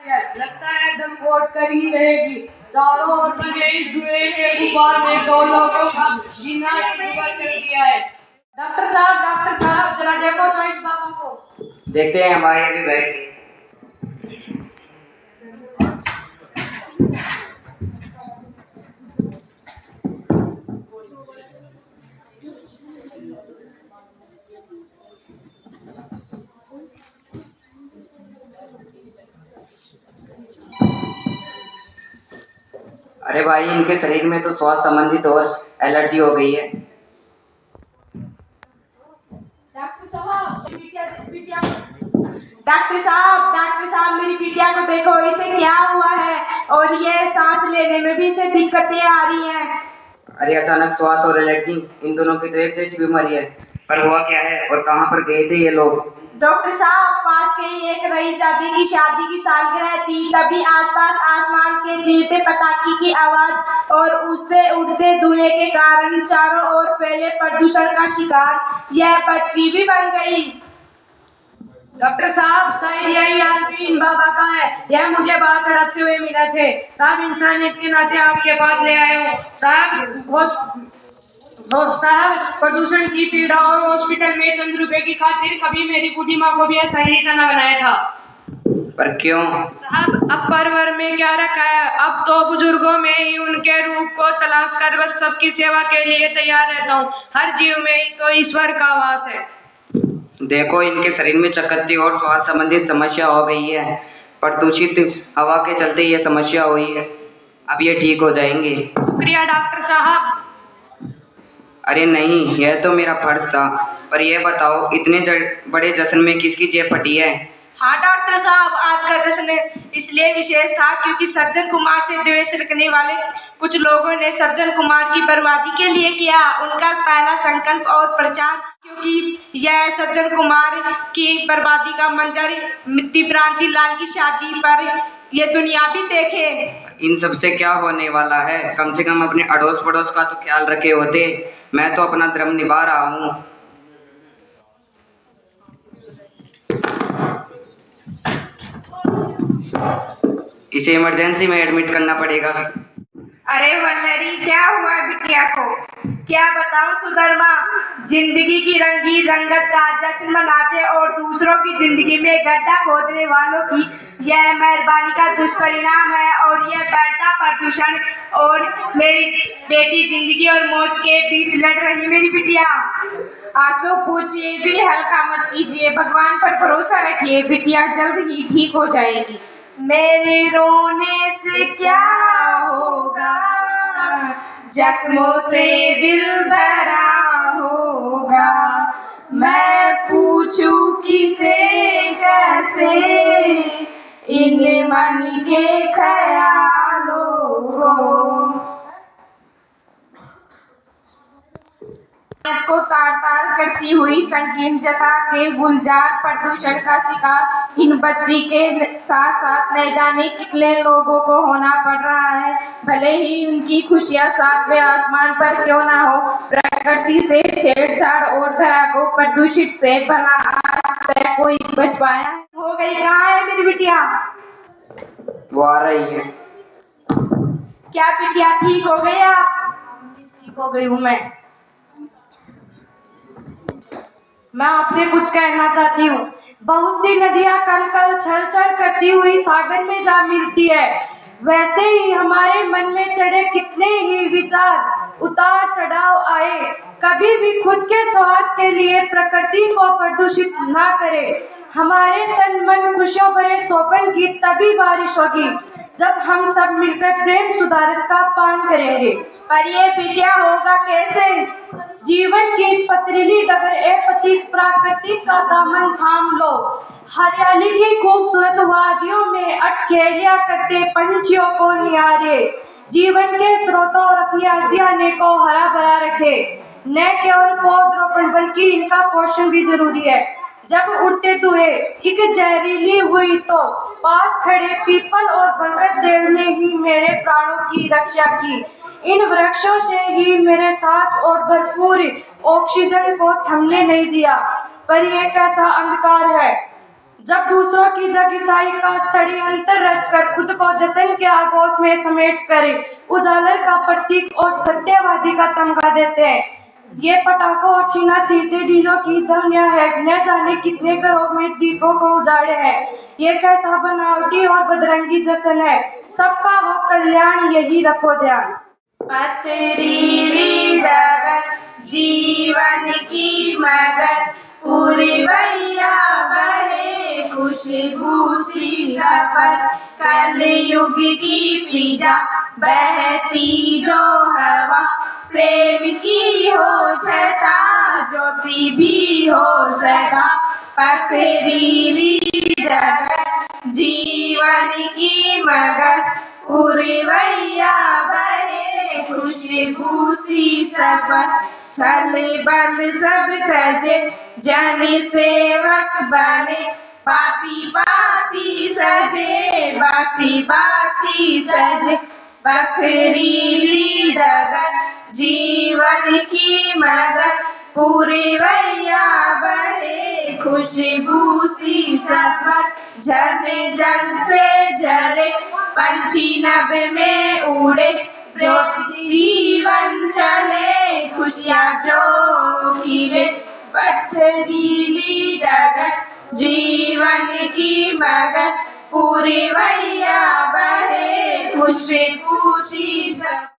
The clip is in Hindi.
लगता है एकदम कोट कर ही रहेगी। चारों ओर बने इस धुएं के गुबार ने दो लोगों का जीना मुश्किल कर दिया है। डॉक्टर साहब जरा देखो तो इस बाबा को। देखते हैं भाई, अभी बैठ। अरे भाई, इनके शरीर में तो श्वास संबंधित और एलर्जी हो गई है। डॉक्टर साहब मेरी बिटिया को देखो, इसे क्या हुआ है और ये सांस लेने में भी इसे दिक्कतें आ रही हैं। अरे अचानक श्वास और एलर्जी, इन दोनों की तो एक जैसी बीमारी है, पर हुआ क्या है और कहाँ पर गए थे ये लोग? डॉक्टर साहब, पास के ही एक रईसजादी की शादी की सालगिरह थी, तभी आसपास आसमान के चीरते पटाखे की आवाज और उससे उड़ते धुएं के कारण चारों ओर फैले प्रदूषण का शिकार यह बच्ची भी बन गई। डॉक्टर साहब, शायद यही हाल भी इन बाबा का है। यह मुझे बाहर तड़पते हुए मिले थे। साहब, इंसानियत के नाते आपके पास ले आए हूँ। साहब, प्रदूषण की पीड़ा और हॉस्पिटल में चंद रुपए की खातिर कभी मेरी बूढ़ी माँ को भी ऐसा ही निशाना बनाया था। पर क्यों? साहब, अब परवर में क्या रखा है? अब तो बुजुर्गों में ही उनके रूप को तलाश कर बस सबकी सेवा के लिए तैयार रहता हूँ। हर जीव में ही तो ईश्वर का वास है। देखो, इनके शरीर में चकत्ती और श्वास संबंधित समस्या हो गई है। प्रदूषित हवा के चलते ये समस्या हुई है। अब ये ठीक हो जाएंगे। शुक्रिया डॉक्टर साहब। अरे नहीं, यह तो मेरा फर्ज था। पर यह बताओ, इतने बड़े जश्न में किसकी जेब फटी है? हाँ डॉक्टर साहब, आज का जश्न इसलिए विशेष था क्योंकि सज्जन कुमार से द्वेष रखने वाले कुछ लोगों ने सज्जन कुमार की बर्बादी के लिए किया उनका पहला संकल्प और प्रचार। क्योंकि यह सज्जन कुमार की बर्बादी का मंजर मिट्टी प्रांति लाल की शादी पर ये दुनिया भी देखे। इन सब से क्या होने वाला है? कम से कम अपने अड़ोस पड़ोस का तो ख्याल रखे होते। मैं तो अपना धर्म निभा रहा हूँ। इसे इमरजेंसी में एडमिट करना पड़ेगा। अरे वल्लरी, क्या हुआ बिटिया को? क्या बताऊं सुधर्मा, जिंदगी की रंगी रंगत का जश्न मनाते और दूसरों की जिंदगी में गड्ढा खोदने वालों की यह मेहरबानी का दुष्परिणाम है। और यह बढ़ता प्रदूषण और मेरी बेटी जिंदगी और मौत के बीच लड़ रही मेरी बिटिया। आंसू पूछिए, दिल हल्का मत कीजिए, भगवान पर भरोसा रखिए, बिटिया जल्द ही ठीक हो जाएगी। मेरे रोने से क्या होगा, जख्मों से दिल भरा होगा। मैं पूछूं किसे कैसे इन मन के ख्यालों को। को तार तार करती हुई संकीर्ण जता के गुलजार प्रदूषण का शिकार इन बच्ची के साथ साथ न जाने कितने लोगों को होना पड़ रहा है। भले ही उनकी खुशियां सातवें आसमान पर क्यों ना हो, प्रकृति से छेड़छाड़ और धरा को प्रदूषित से भला आज तक कोई बच पाया है? हो गई, कहाँ है मेरी बिटिया? वो आ रही है। क्या बिटिया ठीक हो गई आप? ठीक हो गई हूँ मैं आपसे कुछ कहना चाहती हूँ। बहुत सी नदियाँ कल कल छल छल करती हुई सागर में जा मिलती है, वैसे ही हमारे मन में चढ़े कितने ही विचार उतार चढ़ाव आए। कभी भी खुद के स्वार्थ के लिए प्रकृति को प्रदूषित ना करें। हमारे तन मन खुशियों भरे सोपन की तभी बारिश होगी जब हम सब मिलकर प्रेम सुधारस का पान करेंगे। पर ये बिटिया होगा कैसे? जीवन की इस पथरीली डगर प्राकृतिक का दामन थाम लो। हरियाली की खूबसूरत वादियों में अटखेलियां करते पंछियों को निहारे। जीवन के स्रोतों और अपनी हंसियाने को हरा भरा रखे। न केवल पौधरोपण बल्कि इनका पोषण भी जरूरी है। जब उड़ते धुएं एक जहरीली हुई तो पास खड़े पीपल और बरगद देव ने ही मेरे प्राणों की रक्षा की। इन वृक्षों से ही मेरे सांस और भरपूर ऑक्सीजन को थमने नहीं दिया। पर यह कैसा अंधकार है जब दूसरों की जगीसाई का षड्यंत्र रचकर खुद को जश्न के आगोश में समेट करे उजागर का प्रतीक और सत्यवादी का तमगा देते हैं। ये पटाखों और सीना चीरते डीजों की ध्वनियां है, न जाने कितने घरों में दीपों को उजाड़े हैं। ये कैसा बनावटी और बदरंगी जश्न है, सबका हो कल्याण यही रखो ध्यान। पथरीली डगर जीवन की मगर पूरी भैया बहे खुशबू सी सफर कलयुग की फिजा बहती जो हवा प्रेम की हो छटा ज्योति भी हो सदा पथरीली डगर जीवन की मगर पूरी भैया बहे खुशबू सी सफर छल बल सब तजे जन सेवक बने बाती बाती सजे बाती बाती सजे पथरीली डगर जीवन की मगर पूरी भैया बहे खुशबू सी सफर झरने जल से झरे पंछी नभ में उड़े जो जीवन चले खुशियाँ जो खिले पथरीली डगर जीवन की मगर पूरी भैया बहे खुशबू सी सफर।